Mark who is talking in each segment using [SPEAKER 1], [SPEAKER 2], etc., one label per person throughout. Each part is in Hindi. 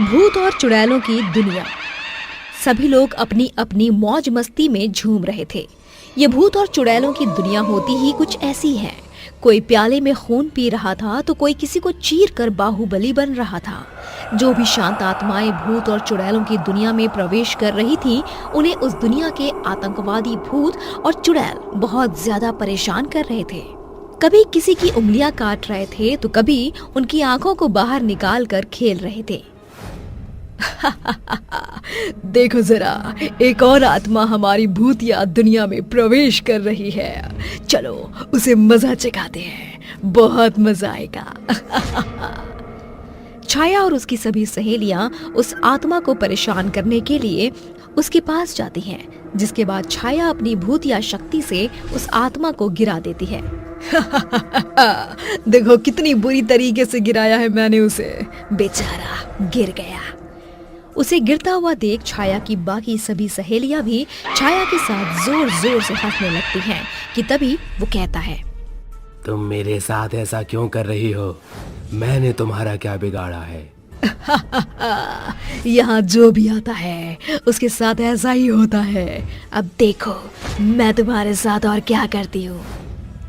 [SPEAKER 1] भूत और चुड़ैलों की दुनिया। सभी लोग अपनी अपनी मौज मस्ती में झूम रहे थे। ये भूत और चुड़ैलों की दुनिया होती ही कुछ ऐसी है। कोई प्याले में खून पी रहा था तो कोई किसी को चीर कर बाहुबली बन रहा था। जो भी शांत आत्माएं भूत और चुड़ैलों की दुनिया में प्रवेश कर रही थी, उन्हें उस दुनिया के आतंकवादी भूत और चुड़ैल बहुत ज्यादा परेशान कर रहे थे। कभी किसी की उंगलियां काट रहे थे तो कभी उनकी आंखों को बाहर निकाल कर खेल रहे थे। देखो जरा, एक और आत्मा हमारी भूतिया दुनिया में प्रवेश कर रही है। चलो उसे मजा चखाते हैं, बहुत मजा आएगा। छाया और उसकी सभी सहेलियां उस आत्मा को परेशान करने के लिए उसके पास जाती हैं, जिसके बाद छाया अपनी भूतिया शक्ति से उस आत्मा को गिरा देती है। देखो कितनी बुरी तरीके से गिराया है मैंने उसे, बेचारा गिर गया। उसे गिरता हुआ देख छाया की बाकी सभी सहेलियां भी छाया के साथ जोर जोर से हंसने लगती हैं कि तभी वो कहता है,
[SPEAKER 2] तुम मेरे साथ ऐसा क्यों कर रही हो? मैंने तुम्हारा क्या बिगाड़ा है?
[SPEAKER 1] यहाँ जो भी आता है उसके साथ ऐसा ही होता है। अब देखो मैं तुम्हारे साथ और क्या करती हूँ।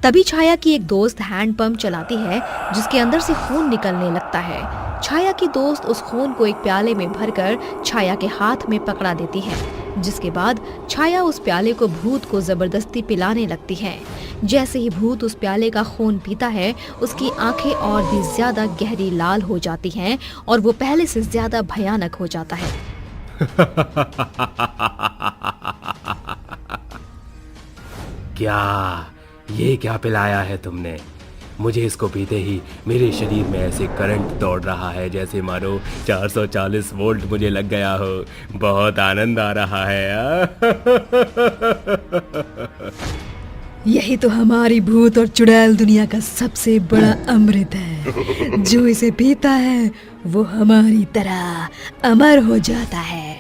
[SPEAKER 1] तभी छाया की एक दोस्त हैंड पंप चलाती है, जिसके अंदर से खून निकलने लगता है। छाया की दोस्त उस खून को एक प्याले में भरकर छाया के हाथ में पकड़ा देती है, जिसके बाद छाया उस प्याले को भूत को जबरदस्ती पिलाने लगती है। जैसे ही भूत उस प्याले का खून पीता है, उसकी आंखें और भी ज्यादा गहरी लाल हो जाती हैं और वो पहले से ज्यादा भयानक हो जाता है।
[SPEAKER 2] ये क्या पिलाया है तुमने? मुझे इसको पीते ही मेरे शरीर में ऐसे करंट दौड़ रहा है जैसे मानो 440 वोल्ट मुझे लग गया हो। बहुत आनंद आ रहा है।
[SPEAKER 1] यही तो हमारी भूत और चुड़ैल दुनिया का सबसे बड़ा अमृत है। जो इसे पीता है वो हमारी तरह अमर हो जाता है।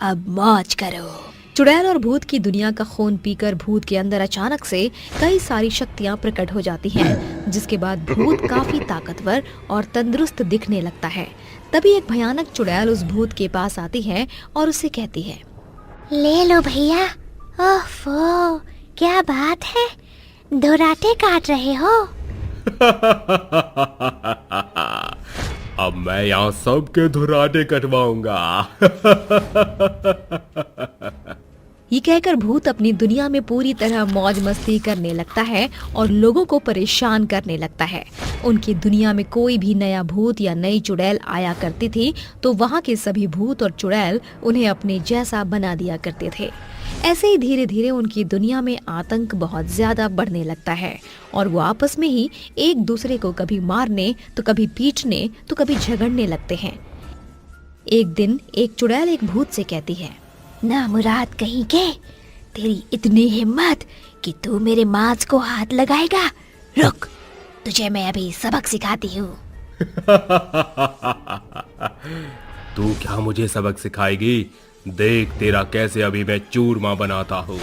[SPEAKER 1] अब मौज करो। चुड़ैल और भूत की दुनिया का खून पीकर भूत के अंदर अचानक से कई सारी शक्तियां प्रकट हो जाती हैं, जिसके बाद भूत काफी ताकतवर और तंदुरुस्त दिखने लगता है। तभी एक भयानक चुड़ैल उस भूत के पास आती है और उसे कहती है,
[SPEAKER 3] ले लो भैया। ओफो, क्या बात है, धुराटे काट रहे हो?
[SPEAKER 2] अब मैं यहाँ सबके धुराटे कटवाऊंगा।
[SPEAKER 1] ये कहकर भूत अपनी दुनिया में पूरी तरह मौज मस्ती करने लगता है और लोगों को परेशान करने लगता है। उनकी दुनिया में कोई भी नया भूत या नई चुड़ैल आया करती थी तो वहाँ के सभी भूत और चुड़ैल उन्हें अपने जैसा बना दिया करते थे। ऐसे ही धीरे धीरे उनकी दुनिया में आतंक बहुत ज्यादा बढ़ने लगता है और वो आपस में ही एक दूसरे को कभी मारने तो कभी पीटने तो कभी झगड़ने लगते हैं। एक दिन एक चुड़ैल एक भूत से कहती है,
[SPEAKER 3] ना मुराद कहीं के, तेरी इतनी हिम्मत कि तू मेरे मांस को हाथ लगाएगा। रुक, तुझे मैं अभी सबक सिखाती हूँ।
[SPEAKER 2] तू क्या मुझे सबक सिखाएगी? देख तेरा कैसे अभी मैं चूरमा बनाता हूँ।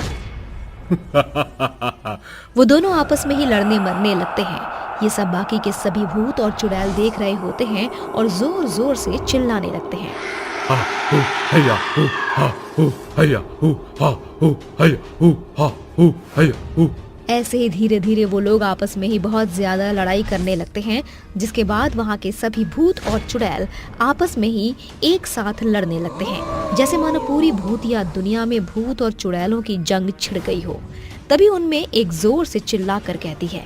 [SPEAKER 1] वो दोनों आपस में ही लड़ने मरने लगते हैं। ये सब बाकी के सभी भूत और चुड़ैल देख रहे होते हैं और जोर जोर से चिल्लाने लगते हैं। ऐसे ही धीरे धीरे वो लोग आपस में ही बहुत ज्यादा लड़ाई करने लगते हैं, जिसके बाद वहाँ के सभी भूत और चुड़ैल आपस में ही एक साथ लड़ने लगते हैं, जैसे मानो पूरी भूतिया दुनिया में भूत और चुड़ैलों की जंग छिड़ गई हो। तभी उनमें एक जोर से चिल्ला कर कहती है,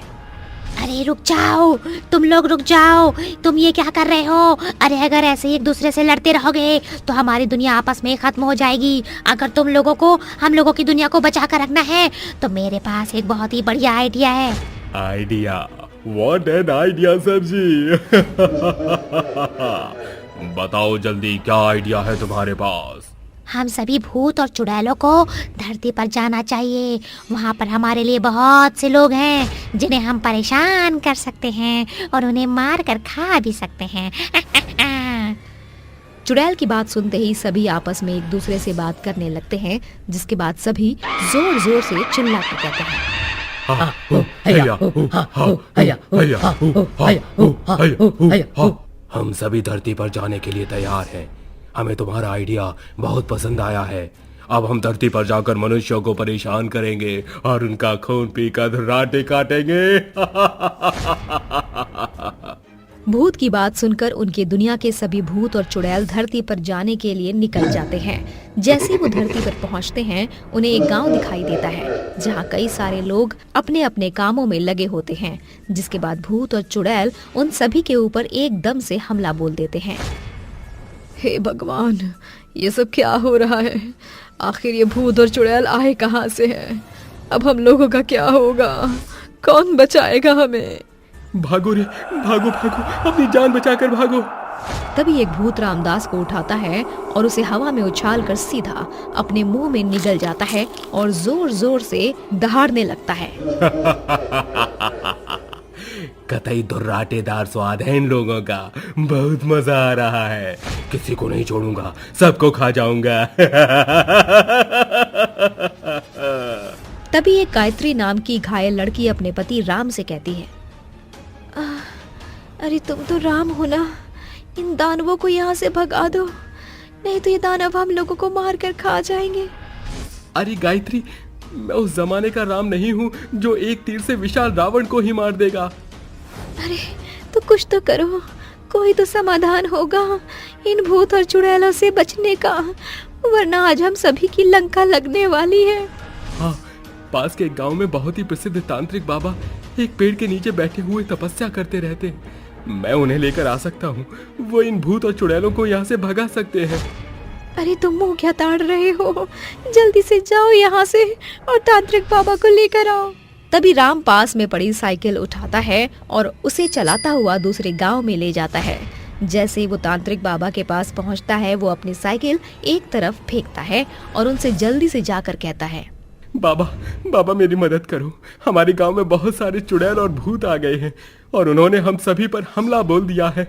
[SPEAKER 3] अरे रुक जाओ, तुम लोग रुक जाओ, तुम ये क्या कर रहे हो? अरे अगर ऐसे एक दूसरे से लड़ते रहोगे तो हमारी दुनिया आपस में खत्म हो जाएगी। अगर तुम लोगों को हम लोगों की दुनिया को बचा कर रखना है तो मेरे पास एक बहुत ही बढ़िया आइडिया है।
[SPEAKER 2] Idea? What an idea sir ji. बताओ जल्दी, क्या आइडिया है तुम्हारे पास?
[SPEAKER 3] हम सभी भूत और चुड़ैलों को धरती पर जाना चाहिए। वहाँ पर हमारे लिए बहुत से लोग हैं जिन्हें हम परेशान कर सकते हैं और उन्हें मार कर खा भी सकते हैं।
[SPEAKER 1] चुड़ैल की बात सुनते ही सभी आपस में एक दूसरे से बात करने लगते हैं, जिसके बाद सभी जोर जोर से चिल्ला कर कहते हैं,
[SPEAKER 2] हम सभी धरती पर जाने के लिए तैयार हैं। हमें तुम्हारा आइडिया बहुत पसंद आया है। अब हम धरती पर जाकर मनुष्यों को परेशान करेंगे और उनका खून पीकर राटे काटेंगे।
[SPEAKER 1] भूत की बात सुनकर उनके दुनिया के सभी भूत और चुड़ैल धरती पर जाने के लिए निकल जाते हैं। जैसे ही वो धरती पर पहुंचते हैं, उन्हें एक गांव दिखाई देता है जहां कई सारे लोग अपने अपने कामों में लगे होते हैं। जिसके बाद भूत और चुड़ैल उन सभी के ऊपर एकदम से हमला बोल देते हैं। हे भगवान, ये सब क्या हो रहा है? आखिर ये भूत और चुड़ैल आए कहाँ से हैं? अब हम लोगों का क्या होगा? कौन बचाएगा हमें?
[SPEAKER 2] भागो रे, भागो भागो, अपनी जान बचाकर भागो।
[SPEAKER 1] तभी एक भूत रामदास को उठाता है और उसे हवा में उछालकर सीधा अपने मुंह में निगल जाता है और जोर जोर से दहाड़ने लगता है।
[SPEAKER 2] कतई दुर्राटेदार स्वाद है इन लोगों का। बहुत मजा आ रहा है। किसी को नहीं छोड़ूंगा, सबको खा जाऊंगा।
[SPEAKER 1] तभी एक गायत्री नाम की घायल लड़की अपने पति राम से कहती है, अरे तुम तो राम हो ना, इन दानवों को यहाँ से भगा दो, नहीं तो ये दानव हम लोगों को मार कर खा जाएंगे।
[SPEAKER 2] अरे गायत्री, मैं उस जमाने का राम नहीं हूँ जो एक तीर से विशाल रावण को ही मार देगा।
[SPEAKER 1] अरे तो कुछ तो करो, कोई तो समाधान होगा इन भूत और चुड़ैलों से बचने का, वरना आज हम सभी की लंका लगने वाली है।
[SPEAKER 2] हाँ, पास के एक गांव में बहुत ही प्रसिद्ध तांत्रिक बाबा एक पेड़ के नीचे बैठे हुए तपस्या करते रहते हैं। मैं उन्हें लेकर आ सकता हूँ। वो इन भूत और चुड़ैलों को यहाँ से भगा सकते हैं।
[SPEAKER 1] अरे तुम मुंह क्या ताड़ रहे हो? जल्दी से जाओ यहाँ से और तांत्रिक बाबा को लेकर आओ। तभी राम पास में पड़ी साइकिल उठाता है और उसे चलाता हुआ दूसरे गांव में ले जाता है। जैसे ही वो तांत्रिक बाबा के पास पहुंचता है, वो अपनी साइकिल एक तरफ फेंकता है और उनसे जल्दी से जाकर कहता है,
[SPEAKER 2] बाबा बाबा मेरी मदद करो। हमारे गांव में बहुत सारे चुड़ैल और भूत आ गए हैं और उन्होंने हम सभी पर हमला बोल दिया है।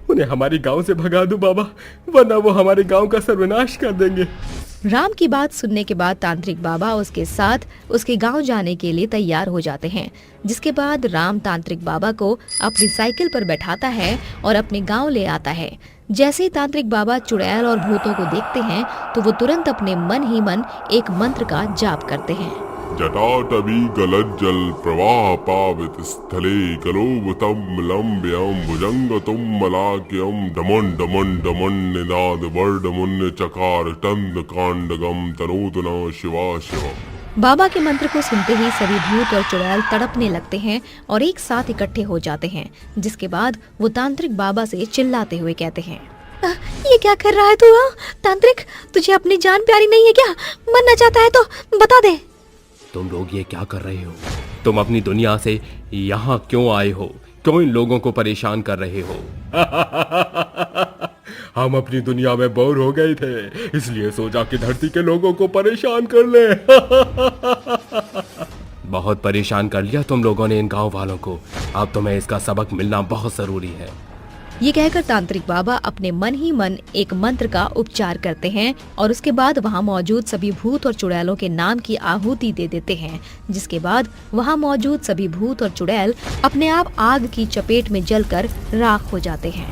[SPEAKER 2] उन्हें हमारे गांव से भगा दो बाबा, वरना वो हमारे गांव का सर्वनाश कर देंगे।
[SPEAKER 1] राम की बात सुनने के बाद तांत्रिक बाबा उसके साथ उसके गांव जाने के लिए तैयार हो जाते हैं। जिसके बाद राम तांत्रिक बाबा को अपनी साइकिल पर बैठाता है और अपने गांव ले आता है। जैसे ही तांत्रिक बाबा चुड़ैल और भूतों को देखते हैं तो वो तुरंत अपने मन ही मन एक मंत्र का जाप करते हैं।
[SPEAKER 4] जटाटवी गलज्जल प्रवाह पावित स्थले कलोवतम लंब्यम भुजंगतुम मलाक्यम डमन डमन डमन निनाद वर्डमुन्य चकार टंद कांडगम तनोतना शिवा शिवा।
[SPEAKER 1] बाबा के मंत्र को सुनते ही सभी भूत और चुड़ैल तड़पने लगते हैं और एक साथ इकट्ठे हो जाते हैं। जिसके बाद वो तांत्रिक बाबा से चिल्लाते हुए कहते हैं, ये क्या कर रहा है तू? तांत्रिक, तुझे अपनी जान प्यारी नहीं है क्या? मरना चाहता है तो बता दे।
[SPEAKER 2] तुम लोग ये क्या कर रहे हो? तुम अपनी दुनिया से यहाँ क्यों आए हो? क्यों इन लोगों को परेशान कर रहे हो? हम अपनी दुनिया में बोर हो गए थे, इसलिए सोचा कि धरती के लोगों को परेशान कर ले। बहुत परेशान कर लिया तुम लोगों ने इन गांव वालों को। अब तुम्हें इसका सबक मिलना बहुत जरूरी है।
[SPEAKER 1] ये कहकर तांत्रिक बाबा अपने मन ही मन एक मंत्र का उपचार करते हैं और उसके बाद वहाँ मौजूद सभी भूत और चुड़ैलों के नाम की आहुति दे देते हैं। जिसके बाद वहाँ मौजूद सभी भूत और चुड़ैल अपने आप आग की चपेट में जलकर राख हो जाते हैं।